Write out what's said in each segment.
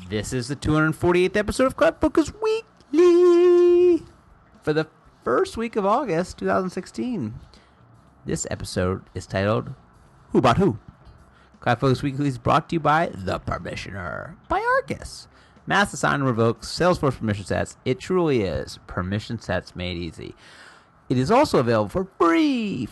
This is the 248th episode of CloudFocus Weekly for the first week of August 2016. This episode is titled Who Bought Who? CloudFocus Weekly is brought to you by The Permissioner by Arkus. Mass assign and revoke Salesforce permission sets. It truly is permission sets made easy. It is also available for free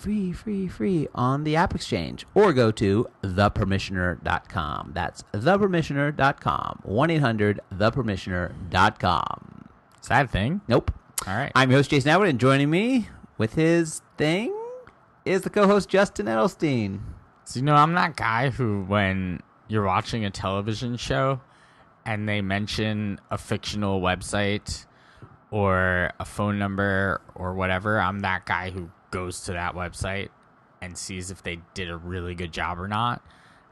on the App Exchange, or go to thepermissioner.com. That's thepermissioner.com. 1-800-thepermissioner.com. Is that a thing? Nope. All right. I'm your host, Jason Atwood, and joining me with his thing is the co-host, Justin Edelstein. So, I'm that guy who, when you're watching a television show and they mention a fictional website or a phone number or whatever, I'm that guy who goes to that website and sees if they did a really good job or not.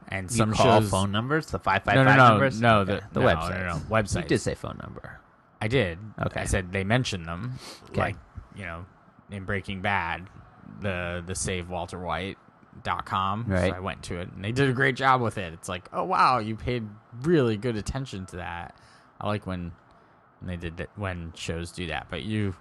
And You some call shows phone numbers, the 555 numbers? No, Okay. the website. No, website. You did say phone number. I did. Okay. I said they mentioned them, Okay. like, in Breaking Bad, the SaveWalterWhite.com. Right. So I went to it, and they did a great job with it. It's like, oh wow, you paid really good attention to that. I like when they did that, when shows do that. But you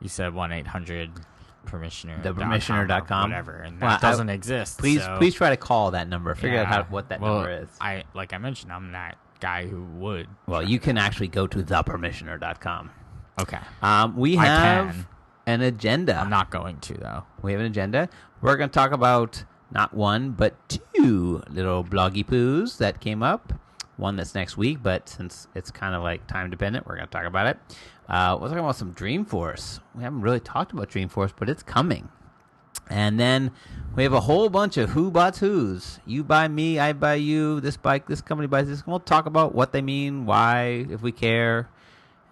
said 1-800-permissioner. Thepermissioner.com. Whatever, and that doesn't exist. Please so, try to call that number. Figure out what that number is. Like I mentioned, I'm that guy who would. Well, you can actually go to thepermissioner.com. Okay. We I have can. an agenda. I'm not going to, though. We have an agenda. We're going to talk about not one, but two little bloggy poos that came up. One that's next week, but since it's kind of like time dependent, we're going to talk about it. We're talking about some Dreamforce. We haven't really talked about Dreamforce, but it's coming. And then we have a whole bunch of who bought who's. You buy me, I buy you, this bike, this company buys this. We'll talk about what they mean, why, if we care,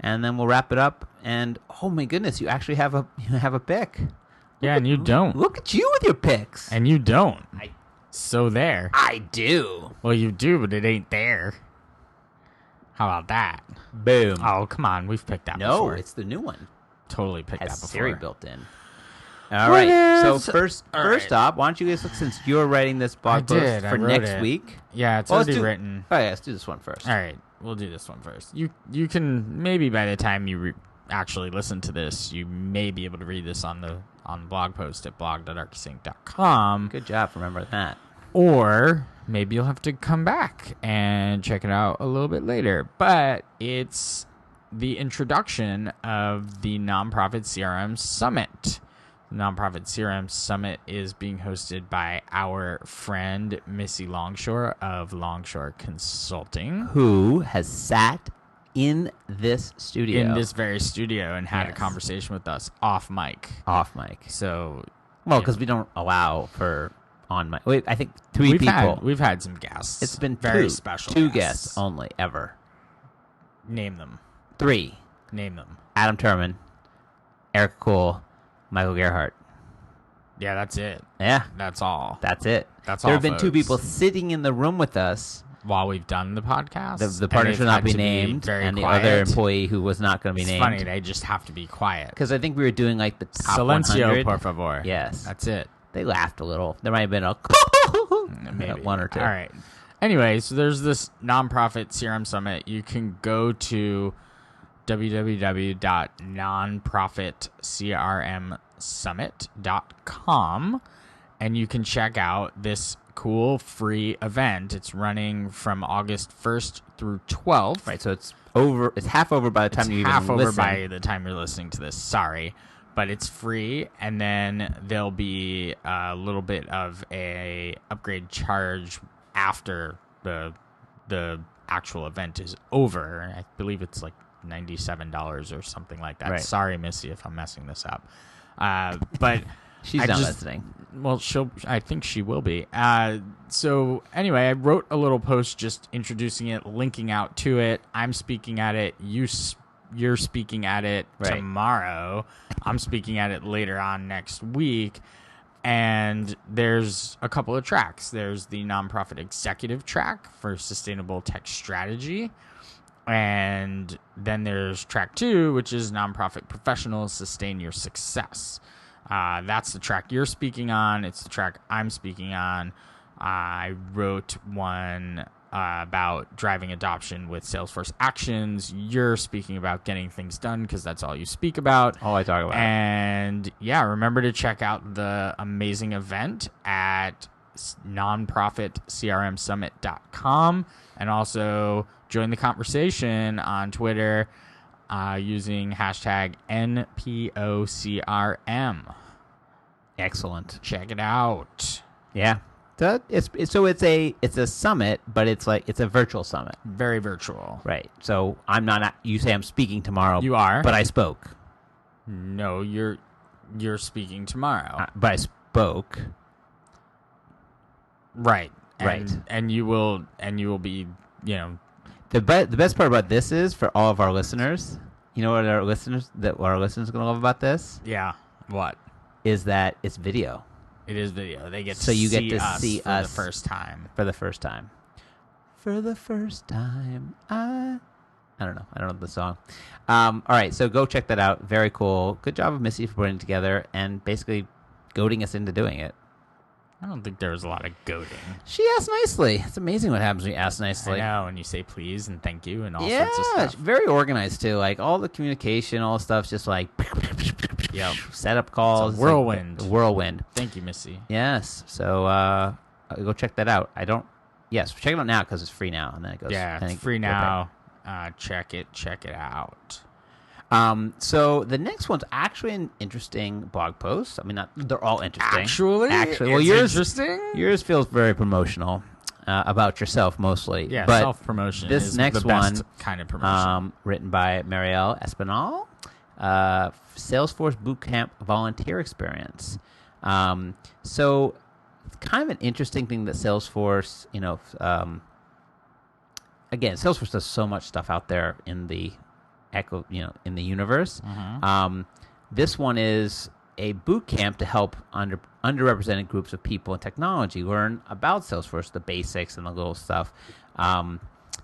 and then we'll wrap it up. And oh my goodness, you actually have a pick. Yeah, and you don't. Look at you with your picks. And you don't. So there. I do. Well, you do, but it ain't there. How about that? Boom. Oh, come on. We've picked that No, before. it's the new one. Totally picked Has that before. Siri built in. All right. So first right. off, why don't you guys look, since you're writing this blog post for next week? Yeah, it's Well, let's already do- written. Oh yeah, let's do this one first. All right. We'll do this one first. You can, maybe by the time you actually listen to this, you may be able to read this on the blog post at blog.arkusinc.com. Good job for remembering that. Or maybe you'll have to come back and check it out a little bit later. But it's the introduction of the Nonprofit CRM Summit. The Nonprofit CRM Summit is being hosted by our friend Missy Longshore of Longshore Consulting. Who has sat in this studio? In this very studio and had a Yes. conversation with us off mic. Off mic. So, Well, because we don't allow for on mic. Wait, I think three people. We've had some guests. It's been very special. Two guests only ever. Name them. Three. Name them. Adam Turman, Eric Cool, Michael Gerhardt. Yeah, that's it. Yeah. That's all. That's it. That's There all, have been two folks. people sitting in the room with us. While we've done the podcast. The partner should not be named, and the other employee who was not going to be named. It's funny, they just have to be quiet. Because I think we were doing like the top Silencio, 100. por favor. Yes. That's it. They laughed a little. There might have been a Maybe. one or two. All right. Anyway, so there's this nonprofit CRM summit. You can go to www.nonprofitcrmsummit.com and you can check out this cool free event. It's running from August 1st through 12th. Right, so it's over. It's half over by the time you even half over listen. by the time you're listening to this. Sorry. But it's free, and then there'll be a little bit of a upgrade charge after the actual event is over. I believe it's like $97 or something like that. Right. Sorry, Missy, if I'm messing this up. But She's not listening. Well, I think she will be. So anyway, I wrote a little post just introducing it, linking out to it. I'm speaking at it. You're speaking at it tomorrow. I'm speaking at it later on next week. And there's a couple of tracks. There's the nonprofit executive track for sustainable tech strategy. And then there's track 2, which is nonprofit professionals sustain your success. That's the track you're speaking on. It's the track I'm speaking on. I wrote one about driving adoption with Salesforce Actions. You're speaking about getting things done because that's all you speak about. All I talk about. And yeah, remember to check out the amazing event at nonprofitcrmsummit.com, and also join the conversation on Twitter using hashtag NPOCRM. Excellent. Check it out. Yeah. It's a summit, but it's a virtual summit. Very virtual. Right. So I'm not. You say I'm speaking tomorrow. You are, but I spoke. No, you're speaking tomorrow. But I spoke. Right. Right. And you will be, The best part about this is for all of our listeners. You know what our listeners are going to love about this? Yeah. What? Is that it's video. It is video. They get to see us for the first time. For the first time. For the first time. I don't know. I don't know the song. All right. So go check that out. Very cool. Good job of Missy for putting it together and basically goading us into doing it. I don't think there was a lot of goading. She asked nicely. It's amazing what happens when you ask nicely. I know, and you say please and thank you and all sorts of stuff. Very organized too. Like all the communication, all the stuff's just like set up calls. It's a whirlwind. Like whirlwind. Thank you, Missy. Yes. So go check that out. Yes, check it out now because it's free now, and then it goes. Yeah, it's free now. Check it out. So the next one's actually an interesting blog post. I mean, they're all interesting. Actually, well, yours interesting. Yours feels very promotional about yourself mostly. Yeah, but self-promotion. This is next the best one, kind of promotion. Written by Marielle Espinal, Salesforce Bootcamp volunteer experience. So it's kind of an interesting thing that Salesforce, again, Salesforce does so much stuff out there in the in the universe. Mm-hmm. This one is a boot camp to help underrepresented groups of people in technology learn about Salesforce, the basics and the little stuff.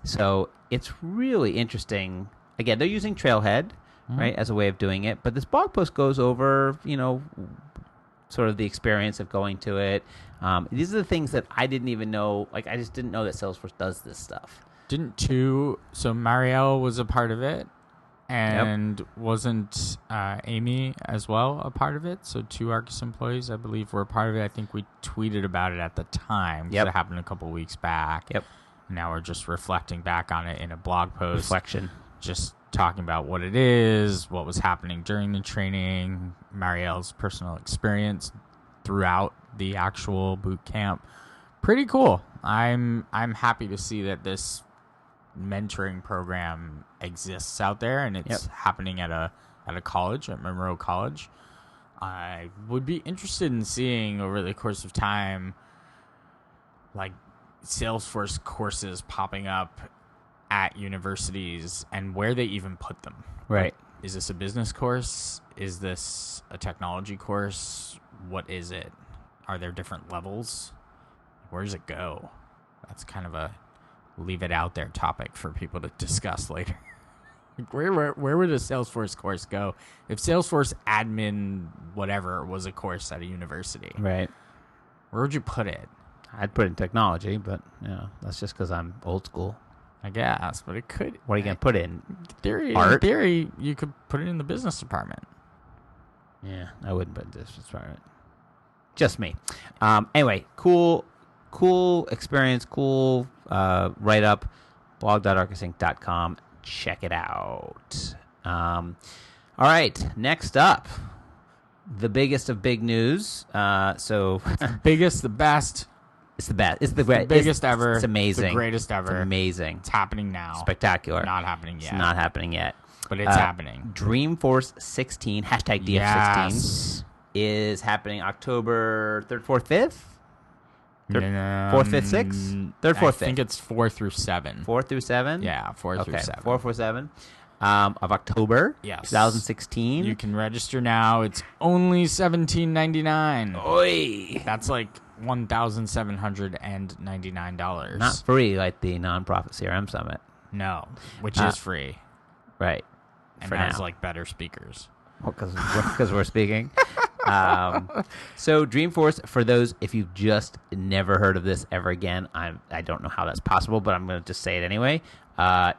So it's really interesting. Again, they're using Trailhead, right, as a way of doing it. But this blog post goes over, sort of the experience of going to it. These are the things that I didn't even know. Like, I just didn't know that Salesforce does this stuff. So Marielle was a part of it, and wasn't Amy as well a part of it? So 2 Arkus employees, I believe, were a part of it. I think we tweeted about it at the time. Yep. It happened a couple weeks back. Yep. Now we're just reflecting back on it in a blog post. Reflection. Just talking about what it is, what was happening during the training, Marielle's personal experience throughout the actual boot camp. Pretty cool. I'm happy to see that this mentoring program exists out there, and it's happening at a college, at Monroe College. I would be interested in seeing over the course of time, like, Salesforce courses popping up at universities and where they even put them. Right. Like, is this a business course? Is this a technology course? What is it? Are there different levels? Where does it go? That's kind of a leave it out there topic for people to discuss later. Where would a Salesforce course go if Salesforce admin whatever was a course at a university? Right. Where would you put it? I'd put it in technology, but that's just because I'm old school. I guess, but it could. What are you going to put in? In theory, you could put it in the business department. Yeah, I wouldn't put this department. Just me. Anyway, cool experience, cool write-up, blog.arkusinc.com. Check it out. All right, next up, the biggest of big news. Biggest, the best. It's the best. It's the biggest ever. It's amazing. The greatest ever. It's amazing. It's happening now. Spectacular. Not happening yet. It's not happening yet. But it's happening. Dreamforce 16, hashtag DF16, is happening October 3rd, 4th, 5th? 4th, 5th, 6th? 3rd, 4th, 5th. I think it's 4 through 7. 4 through 7? Yeah, 4 through 7. 4 through 7 of October 2016. You can register now. It's only $17.99. Oi! That's like $1,799. Not free like the Nonprofit CRM Summit. No, which is free. Right. And for has now. like better speakers. Well, because we're speaking. So Dreamforce, for those, if you've just never heard of this ever again, I don't know how that's possible, but I'm going to just say it anyway,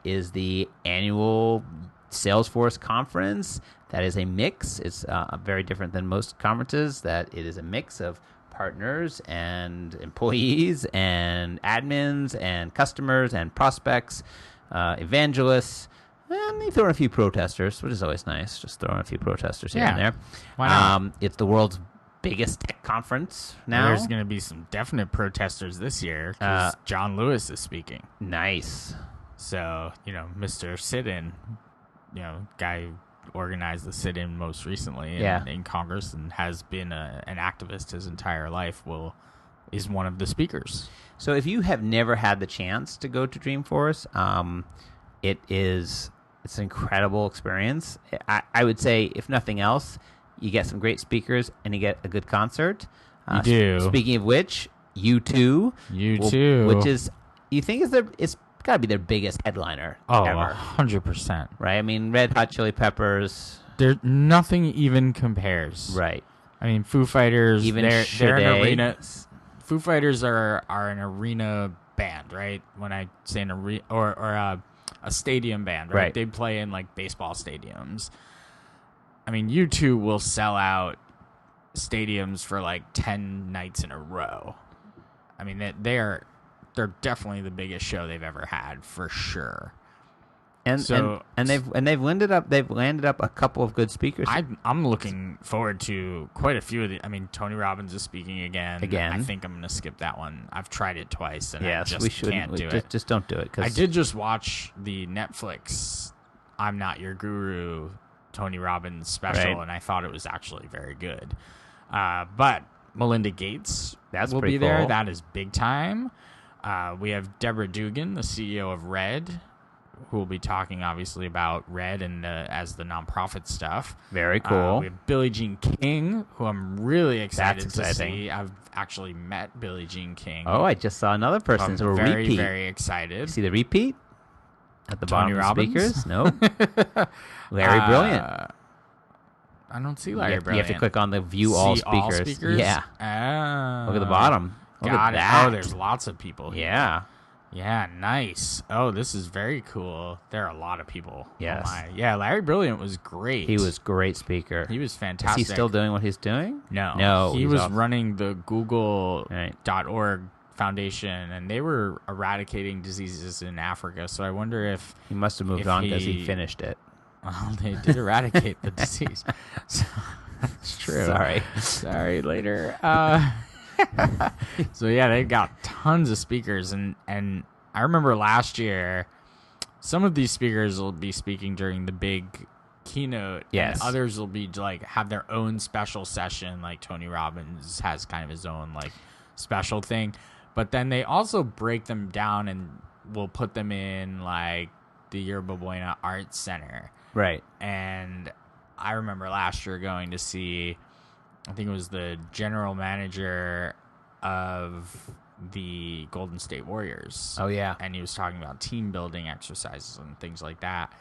is the annual Salesforce conference that is a mix. It's very different than most conferences, that it is a mix of partners and employees and admins and customers and prospects, evangelists, and they throw in a few protesters, which is always nice. Just throwing a few protesters here and there. Why not? It's the world's biggest tech conference now. There's going to be some definite protesters this year because John Lewis is speaking. Nice. So, Mr. Sit-In, guy who organized the sit-in most recently in Congress and has been an activist his entire life, is one of the speakers. So if you have never had the chance to go to Dreamforce, it's an incredible experience. I would say, if nothing else, you get some great speakers and you get a good concert. You do. Speaking of which, U2. Which is, you think it's got to be their biggest headliner ever. 100%. Right? I mean, Red Hot Chili Peppers. Nothing even compares. Right. I mean, Foo Fighters, even they're an arena. Foo Fighters are an arena band, right? When I say an arena, or a stadium band, right? They play in like baseball stadiums. I mean, U2 will sell out stadiums for like 10 nights in a row. I mean, they're definitely the biggest show they've ever had, for sure. And they've landed up a couple of good speakers. I'm looking forward to quite a few of the. I mean, Tony Robbins is speaking again. I think I'm going to skip that one. I've tried it twice, and I just can't do it. Just don't do it. I did just watch the Netflix "I'm Not Your Guru" Tony Robbins special, and I thought it was actually very good. But Melinda Gates will be there. Cool. That is big time. We have Deborah Dugan, the CEO of Red, who will be talking obviously about Red and as the nonprofit stuff. Very cool. We have Billie Jean King, who I'm really excited to see. I've actually met Billie Jean King. Oh, I just saw another person. So I'm very, repeat. very excited. See the repeat at the Tony bottom Robbins? of the speakers? No. Larry Brilliant. I don't see Larry Brilliant. You have to click on the View All Speakers. Yeah. Oh. Look at the bottom. Look Got at it. that. Oh, there's lots of people here. Yeah. Yeah, nice. Oh, this is very cool. There are a lot of people. Yes. Oh my. Yeah, Larry Brilliant was great. He was a great speaker. He was fantastic. Is he still doing what he's doing? No. He was running the Google.org Foundation, and they were eradicating diseases in Africa. So I wonder if he must have moved on because he finished it. Well, they did eradicate the disease. So, that's true. Sorry, later. So yeah, they've got tons of speakers, and I remember last year, some of these speakers will be speaking during the big keynote. Yes. And others will be like have their own special session, like Tony Robbins has kind of his own like special thing. But then they also break them down and will put them in like the Yerba Buena Arts Center. Right. And I remember last year going to see, I think it was the general manager of the Golden State Warriors. Oh, yeah. And he was talking about team building exercises and things like that.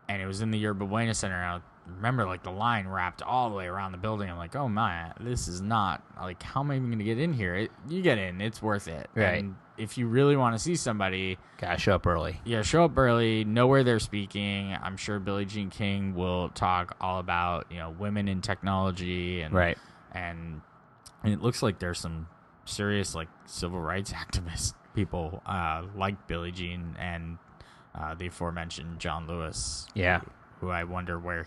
And it was in the Yerba Buena Center. And I remember, like, the line wrapped all the way around the building. I'm like, oh, my, this is not, like, how am I even going to get in here? You get in. It's worth it. Right. And if you really want to see somebody, gotta show up early. Yeah, show up early, know where they're speaking. I'm sure Billie Jean King will talk all about, women in technology and right. And it looks like there's some serious like civil rights activist people like Billie Jean and the aforementioned John Lewis. Yeah, who I wonder where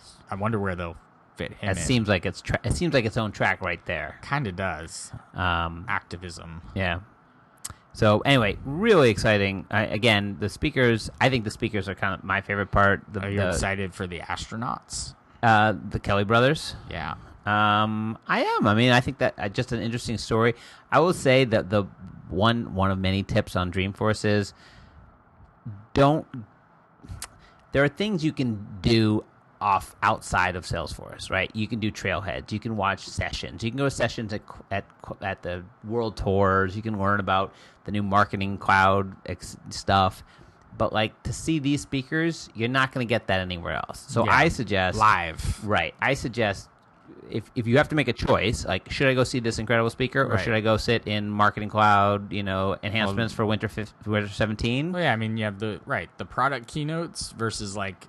they'll fit him. It seems like it seems like its own track right there. Kind of does. Activism. Yeah. So anyway, really exciting. Again, the speakers. I think the speakers are kind of my favorite part. Are you excited for the astronauts? The Kelly brothers. Yeah. I am. I mean, I think that just an interesting story. I will say that the one of many tips on Dreamforce is there are things you can do outside of Salesforce, right? You can do trailheads. You can watch sessions. You can go to sessions at the world tours. You can learn about the new marketing cloud stuff. But like to see these speakers, you're not going to get that anywhere else. So yeah. I suggest live. Right. I suggest if you have to make a choice, like, should I go see this incredible speaker, or should I go sit in Marketing Cloud, enhancements for winter 17? Well, yeah, I mean, you have the product keynotes versus like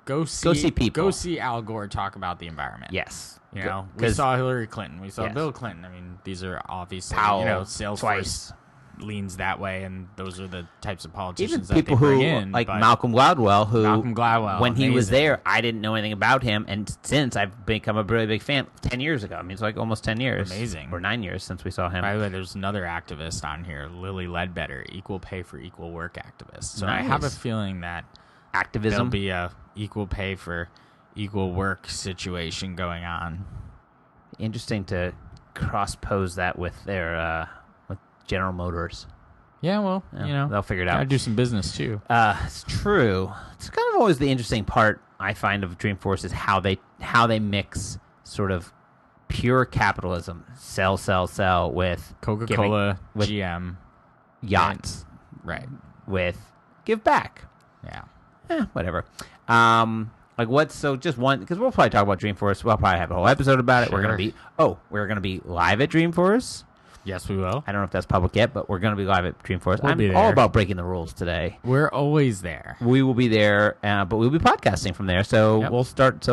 go see people. Go see Al Gore talk about the environment. Yes. We saw Hillary Clinton, we saw Bill Clinton. I mean, these are obviously Salesforce twice. Leans that way, and those are the types of politicians Even people that they bring who in, like Malcolm Gladwell, when he was amazing. there, I didn't know anything about him, and since I've become a really big fan 10 years ago. I mean, it's like almost 10 years. Amazing. Or 9 years since we saw him. By the way, there's another activist on here, Lily Ledbetter, equal pay for equal work activist. So nice. I have a feeling that activism there'll be a equal pay for equal work situation going on. Interesting to cross-pose that with their with General Motors. Yeah, well, they'll figure it out. Gotta do some business too. It's true. It's kind of always the interesting part I find of Dreamforce is how they mix sort of pure capitalism, sell with Coca-Cola, GM, yachts, right? With give back. Yeah. Whatever. Just one, because we'll probably talk about Dreamforce. We'll probably have a whole episode about it. Sure. We're gonna be live at Dreamforce. Yes, we will. I don't know if that's public yet, but we're going to be live at Dreamforce. We'll be I'm there. all about breaking the rules today. We're always there. We will be there, but we'll be podcasting from there. So we'll start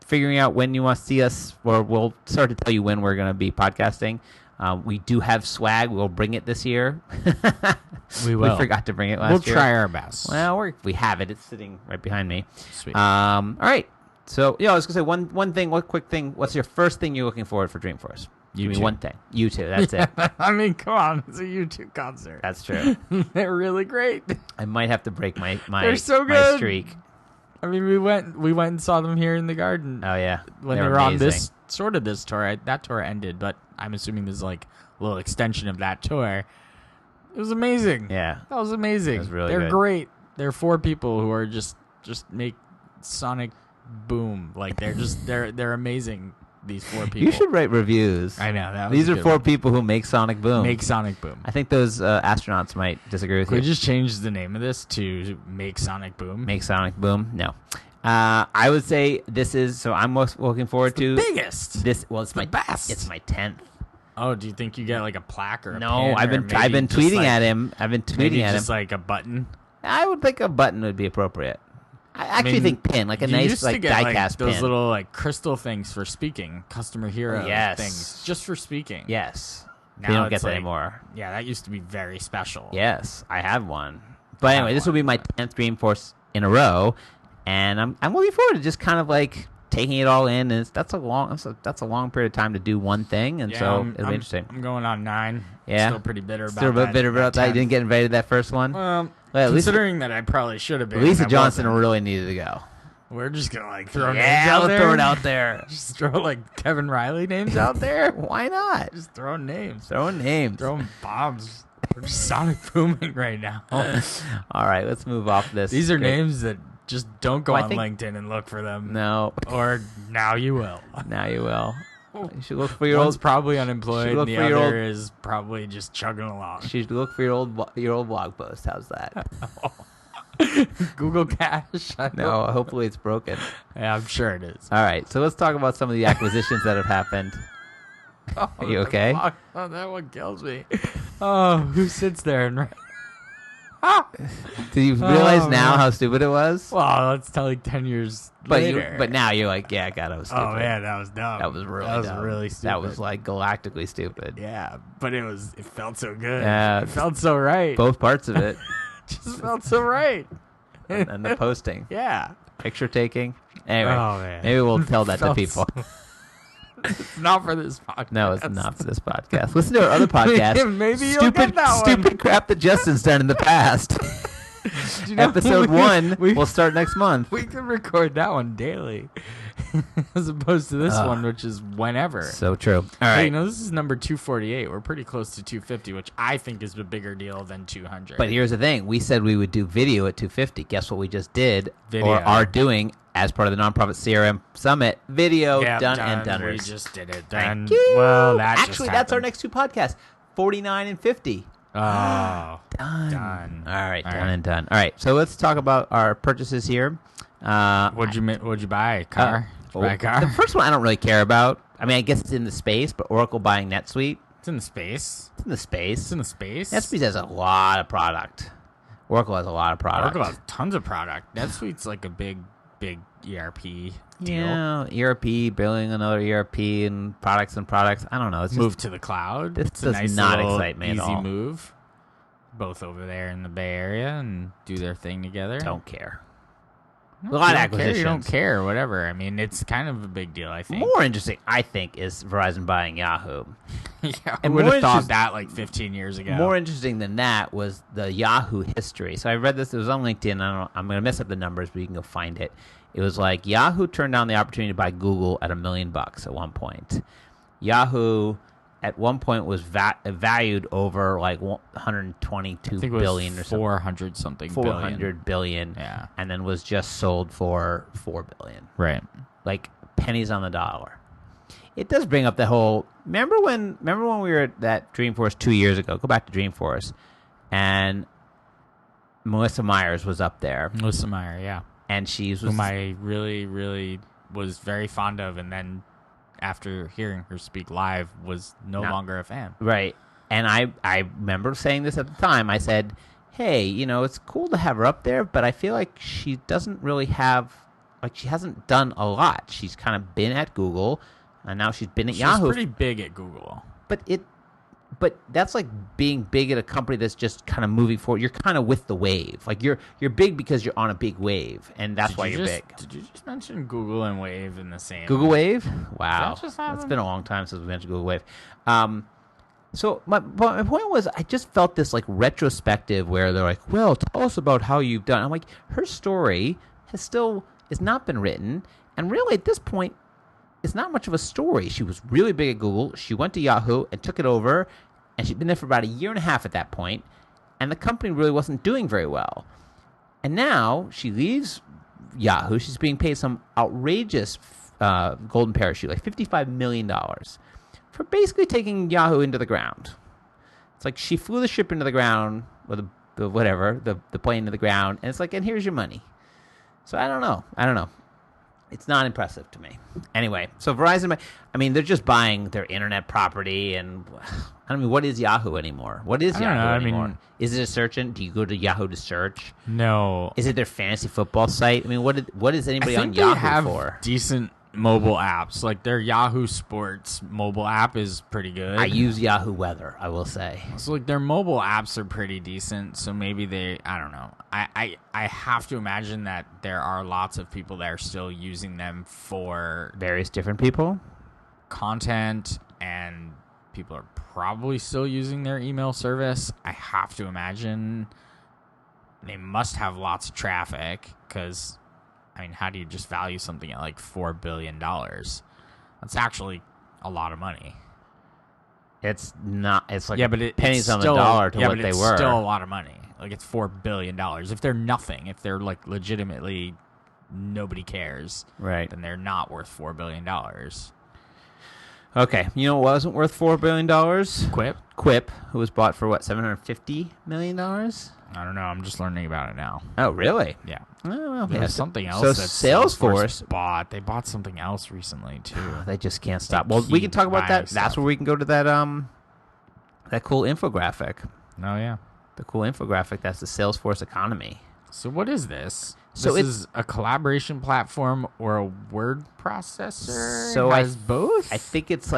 figuring out when you want to see us, or we'll start to tell you when we're going to be podcasting. We do have swag. We'll bring it this year. We will. We forgot to bring it last year. We'll try our best. Well, we have it. It's sitting right behind me. Sweet. All right. So, I was going to say one quick thing. What's your first thing you're looking forward for Dreamforce? Give me one thing. U2, that's it. I mean, come on. It's a U2 concert. That's true. They're really great. I might have to break my They're so my good. streak. I mean, we went and saw them here in the garden. Oh, yeah. When they were on this tour. That tour ended, but I'm assuming there's like a little extension of that tour. It was amazing. Yeah. That was amazing. It was really They're good. great. They're 4 people who are just make sonic boom. Like they're amazing. These 4 people. You should write reviews. I know. These are 4 people who make Sonic Boom. Make Sonic Boom. I think those astronauts might disagree with Could you. we just change the name of this to Make Sonic Boom? Make Sonic Boom? No. I would say this is, so I'm most looking forward to. Biggest. This, well, it's my best. It's my 10th. Oh, do you think you get like a plaque or a No, pin, I've or been maybe just tweeting like, at him. I've been maybe tweeting at him. just like a button? I would think a button would be appropriate. I actually think pin, like a you nice used like to get, die-cast those pin. little like crystal things for speaking, customer hero Yes. things, just for speaking. Yes. Now We don't it's get that like- anymore. Yeah, that used to be very special. Yes, I have one. But anyway, this will be my 10th Dreamforce in a row, and I'm looking forward to just kind of like taking it all in. And that's a long period of time to do one thing, and so it'll be interesting. I'm going on 9. Yeah. Still pretty bitter about Still a bit that. bitter about that. You 10. didn't get invited to that first one. Well, Well, at least considering that I probably should have been. Lisa I Johnson wasn't. really needed to go. We're just gonna like throw names Yeah, out let's there. throw it out there. Just throw like Kevin Riley names out there. Why not? Just throwing names. Throwing names. Throwing bombs. We're just sonic booming right now. All right, let's move off this. These are Great. names that just don't go Well, I on think- LinkedIn and look for them. No, Or now you will. now you will. You should look for your One's old. probably unemployed, should look and the for your other old- is probably just chugging along. You should look for your old blog post. How's that? Google Cash. No, hopefully it's broken. Yeah, I'm sure it is. All right, so let's talk about some of the acquisitions that have happened. Are you okay? Oh, that one kills me. Oh, who sits there and... Do you realize now man. how stupid it was? Well, let's tell like 10 years But later. but now you're like, yeah, God, I was stupid. Oh, man, that was dumb. that was really That was dumb. really stupid. That was like galactically stupid. Yeah, but it felt so good. Yeah, It felt so right. Both parts of it, Just felt so right. and the posting, Yeah. picture taking. Anyway, Oh, man. maybe we'll tell that to Felt people. It's not for this podcast. No, it's not for this podcast. Listen to our other podcast. Maybe you'll get that one. Stupid crap that Justin's done in the past. Do you know Episode we- 1 we- will start next month. We can record that one daily, as opposed to this one, which is whenever. So true. All Hey, right. you know, this is number 248. We're pretty close to 250, which I think is a bigger deal than 200. But here's the thing. We said we would do video at 250. Guess what we just did Video. or are doing as part of the Nonprofit CRM Summit? Video Yep, done and done. We just did it. Thank Done. you. Well, that Actually, just that's our happened. next 2 podcasts, 49 and 50. Oh, Done. All right, All done right. and done. All right, so let's talk about our purchases here. what'd you buy? Car? buy a car. The first one I don't really care about. I mean, I guess it's in the space, but Oracle buying NetSuite. It's in the space. It's in the space. It's in the space. NetSuite has a lot of product. Oracle has a lot of product. Oracle has tons of product. NetSuite's like a big ERP deal. Yeah, ERP, building another ERP and products. I don't know. It's Move to the cloud. This It's a does nice not little excite me at easy all. move. Both over there in the Bay Area and do their thing together. Don't care. No, A lot of you don't care, acquisitions. you don't care, whatever. I mean, it's kind of a big deal, I think. More interesting, I think, is Verizon buying Yahoo. Yeah, And I would more have thought interest- that like 15 years ago. More interesting than that was the Yahoo history. So I read this. It was on LinkedIn. I'm going to mess up the numbers, but you can go find it. It was like Yahoo turned down the opportunity to buy Google at $1 million at one point. Yahoo at one point was valued over like 122 billion or something. 400 something 400 billion. Yeah. And then was just sold for $4 billion. Right. Like pennies on the dollar. It does bring up the whole. Remember when we were at Dreamforce 2 years ago? Go back to Dreamforce, and Melissa Myers was up there, Melissa Meyer, yeah. and she was Whom I really, really was very fond of, and then after hearing her speak live, was no longer a fan. right. And I remember saying this at the time. I said, "Hey, it's cool to have her up there, but I feel like she doesn't really have, like, she hasn't done a lot. She's kind of been at Google." And now she's been at Yahoo. She's pretty big at Google. But that's like being big at a company that's just kind of moving forward. You're kind of with the wave. Like you're big because you're on a big wave, and that's why you're big. Did you just mention Google and Wave in the same? Google Wave? Wow. just happen? It's been a long time since we mentioned Google Wave. So my point was, I just felt this like retrospective where they're like, well, tell us about how you've done. I'm like, her story has not been written, and really at this point, it's not much of a story. She was really big at Google. She went to Yahoo and took it over, and she'd been there for about 1.5 years at that point, and the company really wasn't doing very well. And now she leaves Yahoo. She's being paid some outrageous golden parachute, like $55 million, for basically taking Yahoo into the ground. It's like she flew the ship into the ground, or the plane into the ground, and it's like, and here's your money. So I don't know. It's not impressive to me. Anyway, so Verizon, I mean, they're just buying their internet property, and I mean, what is Yahoo anymore? What is Yahoo anymore? Is it a search engine? Do you go to Yahoo to search? No. Is it their fantasy football site? I mean, what is anybody on they Yahoo have for? Decent mobile apps. Like their Yahoo Sports mobile app is pretty good. I use Yahoo Weather, I will say. So like their mobile apps are pretty decent. So maybe I don't know. I have to imagine that there are lots of people that are still using them for Various different people? content, and people are probably still using their email service. I have to imagine they must have lots of traffic, because I mean, how do you just value something at like $4 billion? That's actually a lot of money. It's not. It's like but pennies it's on still, the dollar to yeah, what but they it's were. still a lot of money. Like it's $4 billion. If they're nothing, if they're like legitimately nobody cares, Right. then they're not worth $4 billion. Okay, you know what wasn't worth $4 billion? Quip? Who was bought for what, $750 million? I don't know. I'm just learning about it now. Oh, really? Yeah. Oh, well, There's yeah, something else so that Salesforce bought. They bought something else recently too. They just can't stop. Well, we can talk about that. That's where we can go to that that cool infographic. Oh yeah. The cool infographic. That's the Salesforce economy. So what is this? So this is a collaboration platform or a word processor? So It has both. I think it's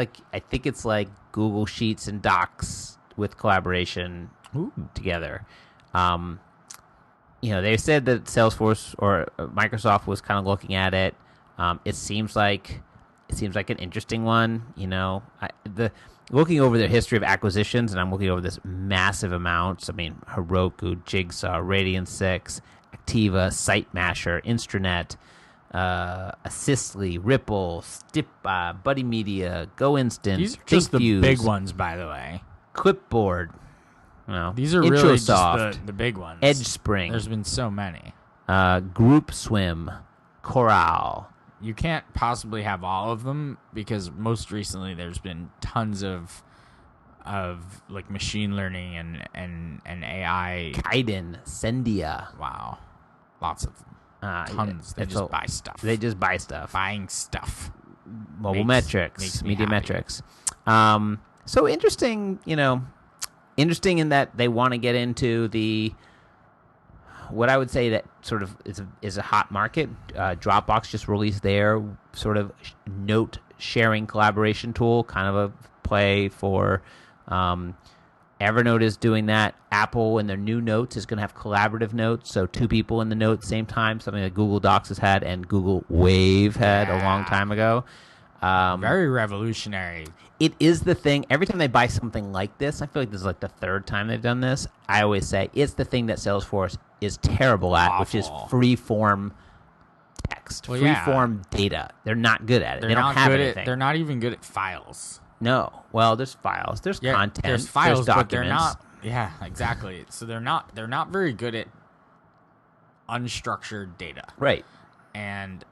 like Google Sheets and Docs with collaboration together. They said that Salesforce or Microsoft was kind of looking at it. It seems like an interesting one. Looking over their history of acquisitions, and I'm looking over this massive amounts. I mean, Heroku, Jigsaw, Radian6, Activa, SiteMasher, Instranet, Assistly, Ripple, Stippa, Buddy Media, GoInstant, These are just ThinkFuse, the big ones, by the way. Clipboard. These are really just Introsoft, the big ones. EdgeSpring. There's been so many. GroupSwim, Coral. You can't possibly have all of them, because most recently there's been tons of like machine learning and AI. Kaiden, Sendia. Wow, lots of them. Tons. They just buy stuff. They just buy stuff. Buying stuff. Mobile metrics, media metrics. So interesting, interesting in that they want to get into what I would say that sort of is a hot market. Dropbox just released their sort of note sharing collaboration tool, kind of a play for Evernote is doing that. Apple in their new notes is going to have collaborative notes, so two people in the notes same time, something that Google Docs has had and Google Wave had a long time ago. Very revolutionary. It is the thing. Every time they buy something like this, I feel like this is like the third time they've done this, I always say it's the thing that Salesforce is terrible at, which is free-form text, free-form data. They're not good at it. They don't have anything. They're not even good at files. No. Well, there's files. There's content. There's files, there's but they're documents. not. Yeah, exactly. So they're not very good at unstructured data. Right. And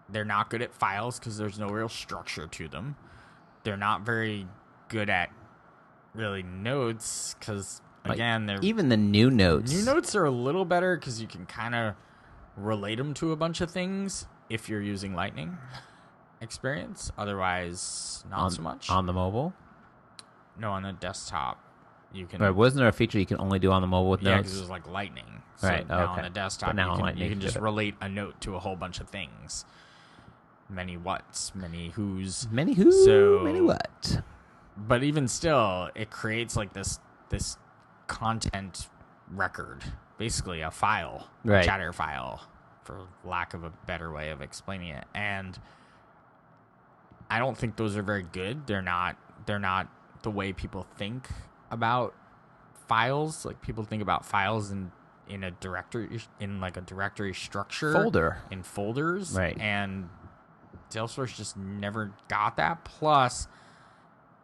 they're not good at files because there's no real structure to them. They're not very good at really notes because, again, they're even the new notes. New notes are a little better because you can kind of relate them to a bunch of things if you're using Lightning experience. Otherwise, not so much. On the mobile? No, on the desktop. You can. Right, wasn't there a feature you can only do on the mobile with notes? Yeah, because it was like Lightning. So right. now on the desktop, you can just it. relate a note to a whole bunch of things. Many whats, many who's. Many who, so, many what. But even still, it creates like this content record, basically a file, a chatter file, for lack of a better way of explaining it. And I don't think those are very good. They're not the way people think about files. Like people think about files in a directory, in like a directory structure, in folders, right? And Salesforce just never got that. Plus,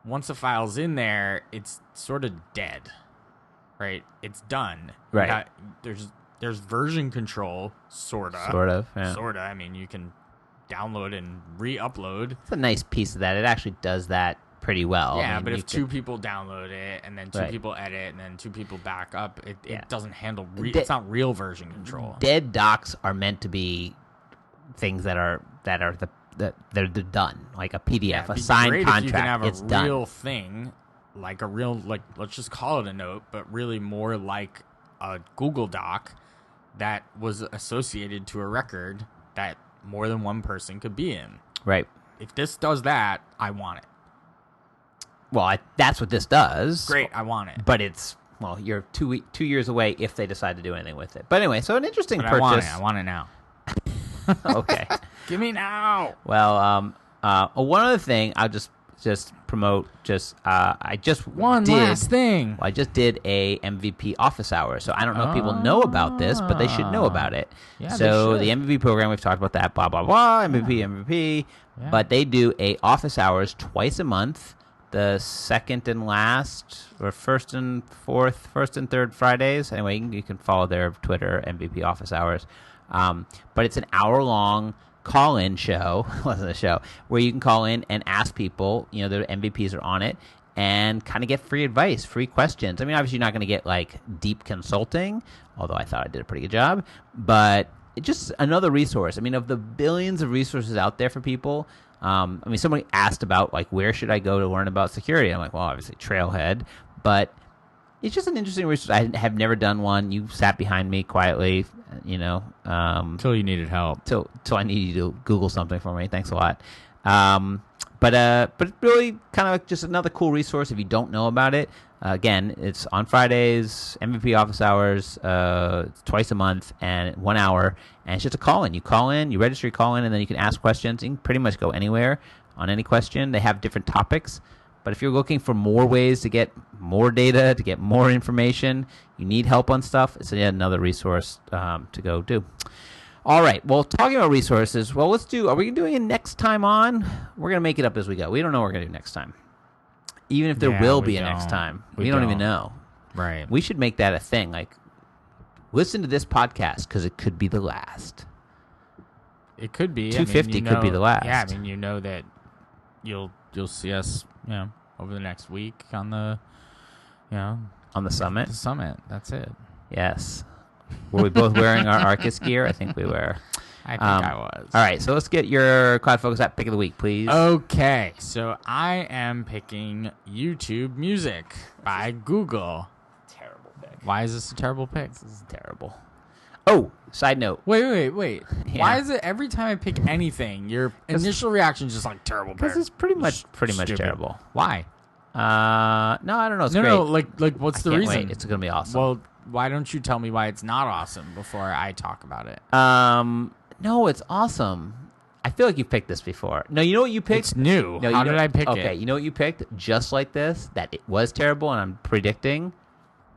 once a file's in there, it's sort of dead, right? It's done. Right. There's version control, sorta. Yeah. Sorta. I mean, you can download and re-upload. It's a nice piece of that. It actually does that pretty well. Yeah, but if two people download it and then two people edit and then two people back up, it doesn't handle. It's not real version control. Dead docs are meant to be things that are they're done, like a PDF, a signed contract. If you can have a real thing, like let's just call it a note, but really more like a Google Doc that was associated to a record that more than one person could be in. Right. If this does that, I want it. Well, that's what this does. Great, I want it. But you're 2 years away if they decide to do anything with it. But anyway, so an interesting purchase. I want it now. Okay. Give me now. Well, one other thing I'll just promote. Last thing. I just did a MVP office hour, so I don't know if people know about this, but they should know about it. Yeah, so the MVP program, we've talked about that. Blah blah blah. MVP. Yeah. But they do a office hours twice a month. The second and last, or first and third Fridays. Anyway, you can follow their Twitter, MVP Office Hours. But it's an hour-long call-in show, wasn't a show, where you can call in and ask people, the MVPs are on it, and kind of get free advice, free questions. I mean, obviously you're not going to get, like, deep consulting, although I thought I did a pretty good job, but it's just another resource. I mean, of the billions of resources out there for people, somebody asked about, like, where should I go to learn about security? I'm like, well, obviously Trailhead, but it's just an interesting resource. I have never done one. You sat behind me quietly, Till you needed help. Till I needed you to Google something for me. Thanks a lot. But really kind of just another cool resource if you don't know about it. Again, it's on Fridays, MVP office hours, twice a month, and 1 hour. And it's just a call-in. You call in, you register your call-in, and then you can ask questions. You can pretty much go anywhere on any question. They have different topics. But if you're looking for more ways to get more data, to get more information, you need help on stuff, it's yet another resource to go do. All right. Well, talking about resources, are we doing it next time on? We're going to make it up as we go. We don't know what we're going to do next time. Even if there will be a next time. We don't even know. Right. We should make that a thing. Like, listen to this podcast because it could be the last. It could be. 250 could be the last. Yeah, I mean, that you'll see us, over the next week on the, on the summit. The summit. That's it. Yes. Were we both wearing our Arkus gear? I think we were. I think I was. All right, so let's get your CloudFocus app pick of the week, please. Okay, so I am picking YouTube Music by Google. Terrible pick. Why is this a terrible pick? This is terrible. Oh, side note. Wait. Yeah. Why is it every time I pick anything, your initial reaction is just like terrible pick? Because it's pretty much terrible. Why? No, I don't know. It's great. No, like what's the reason? Wait. It's going to be awesome. Well, why don't you tell me why it's not awesome before I talk about it? No, it's awesome. I feel like you picked this before. No, you know what you picked? It's new. No, How did I pick it? Okay, you know what you picked? Just like this, that it was terrible, and I'm predicting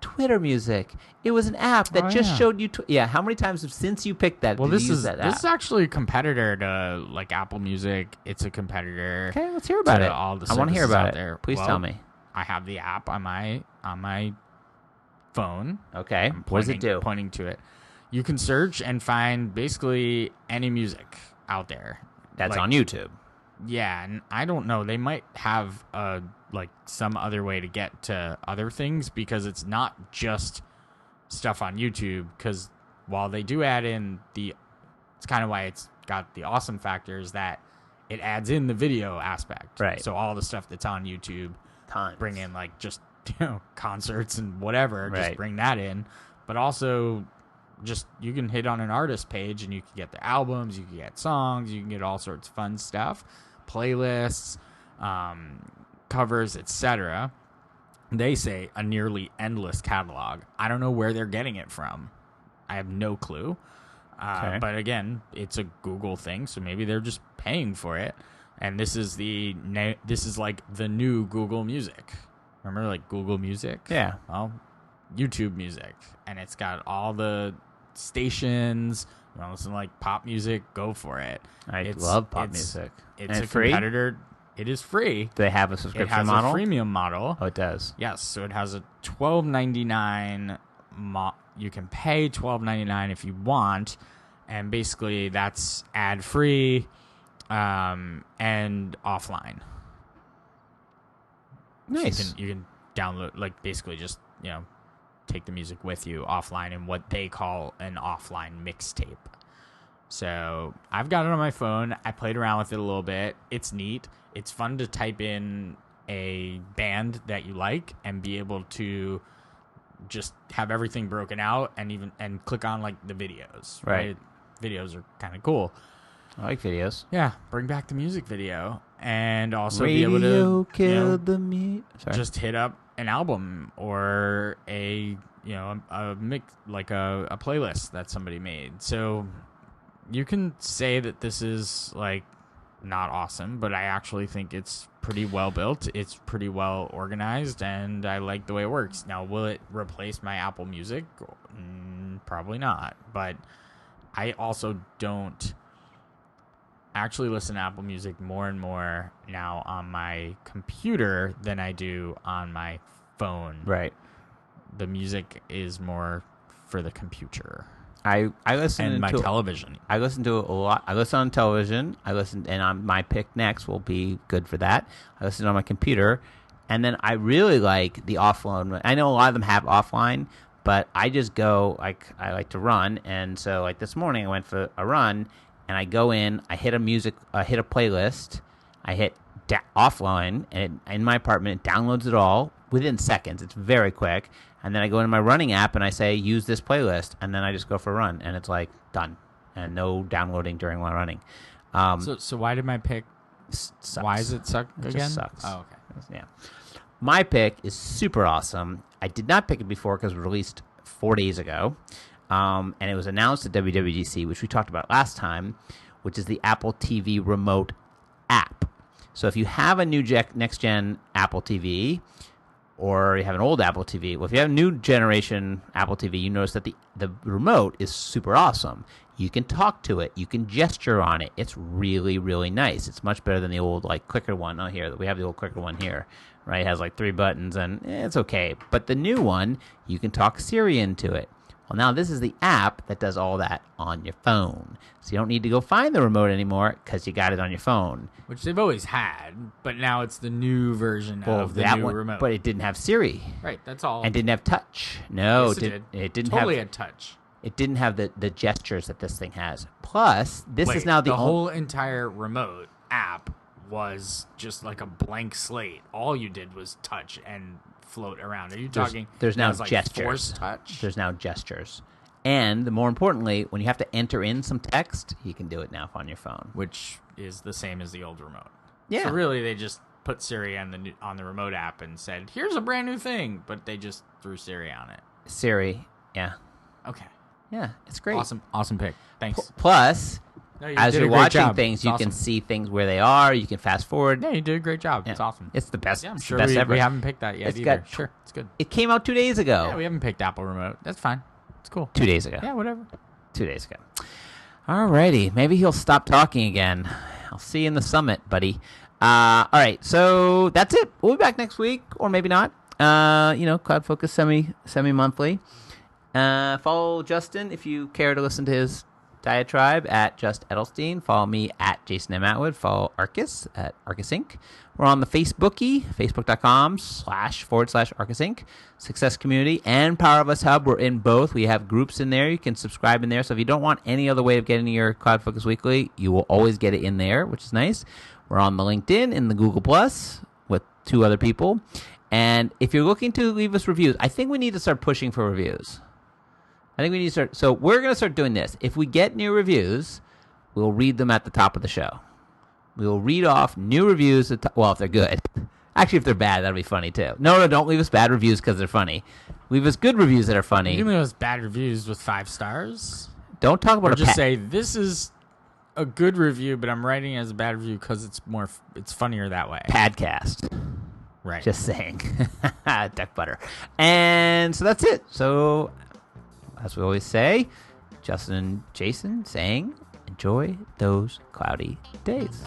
Twitter Music. It was an app that showed you. How many times since you picked that? Well, did you use that app? This is actually a competitor to like Apple Music. It's a competitor. Okay, let's hear about it. All the I want to hear about it. there. Please tell me. I have the app on my phone. Okay. What does it do? Pointing to it. You can search and find basically any music out there. That's on YouTube. Yeah, and I don't know. They might have some other way to get to other things because it's not just stuff on YouTube. Because while they do add in it's kind of why it's got the awesome factor is that it adds in the video aspect. Right. So all the stuff that's on YouTube, Tons. bring in just concerts and whatever. Right. Just bring that in, but also. Just you can hit on an artist page and you can get their albums, you can get songs, you can get all sorts of fun stuff, playlists, covers, etc. They say a nearly endless catalog. I don't know where they're getting it from. I have no clue. Okay. But again, it's a Google thing, so maybe they're just paying for it. And this is like the new Google Music. Remember like Google Music? Yeah. Well, YouTube Music, and it's got all the stations. You want to listen to like pop music? Go for it. I love pop music. It's a competitor. It is free. Do they have a subscription It model? has a freemium model. Oh, it does. Yes, so it has a $12.99. You can pay $12.99 if you want, and basically that's ad free and offline. Nice. So you can download basically just take the music with you offline in what they call an offline mixtape. So I've got it on my phone. I played around with it a little bit. It's neat. It's fun to type in a band that you like and be able to just have everything broken out and click on the videos. Right? Videos are kind of cool. I like videos. Yeah, bring back the music video and also Radio be able to killed the me. Just hit up an album or a mix a playlist that somebody made. So you can say that this is not awesome, but I actually think it's pretty well built. It's pretty well organized, and I like the way it works. Now, will it replace my Apple Music? Probably not. But I also don't actually listen to Apple Music more and more now on my computer than I do on my phone. Right. The music is more for the computer. I listen and my television. I listen to a lot. I listen on television. My pick next will be good for that. I listen on my computer, and then I really like the offline. I know a lot of them have offline, but I just go I like to run, and so this morning I went for a run, and I go in, I hit a playlist, I hit offline, and in my apartment it downloads it all within seconds. It's very quick. And then I go into my running app and I say, use this playlist. And then I just go for a run. And it's done. And no downloading during my running. So why did my pick sucks. Why does it suck again? It just sucks. Oh, okay. Yeah. My pick is super awesome. I did not pick it before because it was released 4 days ago. And it was announced at WWDC, which we talked about last time, which is the Apple TV Remote app. So if you have a new next-gen Apple TV, or you have an old Apple TV. Well, if you have a new generation Apple TV, you notice that the remote is super awesome. You can talk to it. You can gesture on it. It's really, really nice. It's much better than the old clicker one. Oh, here, we have the old clicker one here, right? It has 3 buttons, and it's okay. But the new one, you can talk Siri into it. Well, now this is the app that does all that on your phone. So you don't need to go find the remote anymore because you got it on your phone. Which they've always had, but now it's the new version of the new remote. But it didn't have Siri. Right, that's all. And didn't have touch. No, yes, it didn't totally have. had touch. It didn't have the gestures that this thing has. Plus, this is now the whole entire remote app was just like a blank slate. All you did was touch and float around. Are you talking? There's now like gestures. Force touch. There's now gestures. And more importantly, when you have to enter in some text, you can do it now on your phone, which is the same as the old remote. Yeah. So really, they just put Siri on the remote app and said, "Here's a brand new thing," but they just threw Siri on it. Siri, yeah. Okay. Yeah, it's great. Awesome pick. Thanks. Plus, as you're watching things, you awesome. can see things where they are. You can fast forward. Yeah, you did a great job. Yeah. It's awesome. It's the best. Yeah, I'm it's sure the best ever. We haven't picked that yet either. Sure, it's good. It came out 2 days ago. Yeah, we haven't picked Apple Remote. That's fine. It's cool. 2 days ago. Yeah, whatever. 2 days ago. Alrighty. Maybe he'll stop talking again. I'll see you in the summit, buddy. All right. So that's it. We'll be back next week, or maybe not. CloudFocus semi-monthly. Follow Justin if you care to listen to his diatribe at Just Edelstein. Follow me at Jason M. Atwood. Follow Arkus at Arkus Inc. We're on the Facebookie, facebook.com//Arkus Inc. Success Community and Power of Us Hub. We're in both. We have groups in there. You can subscribe in there. So if you don't want any other way of getting your CloudFocus Weekly, you will always get it in there, which is nice. We're on the LinkedIn and the Google Plus with 2 other people. And if you're looking to leave us reviews, I think we need to start pushing for reviews. I think we need to start. So we're going to start doing this. If we get new reviews, we'll read them at the top of the show. We'll read off new reviews. Well, if they're good. Actually, if they're bad, that'll be funny too. No, don't leave us bad reviews because they're funny. Leave us good reviews that are funny. You can leave us bad reviews with 5 stars. Don't talk about just say this is a good review, but I'm writing it as a bad review because it's funnier that way. Podcast. Right. Just saying. Duck butter. And so that's it. So as we always say, Justin and Jason saying, enjoy those cloudy days.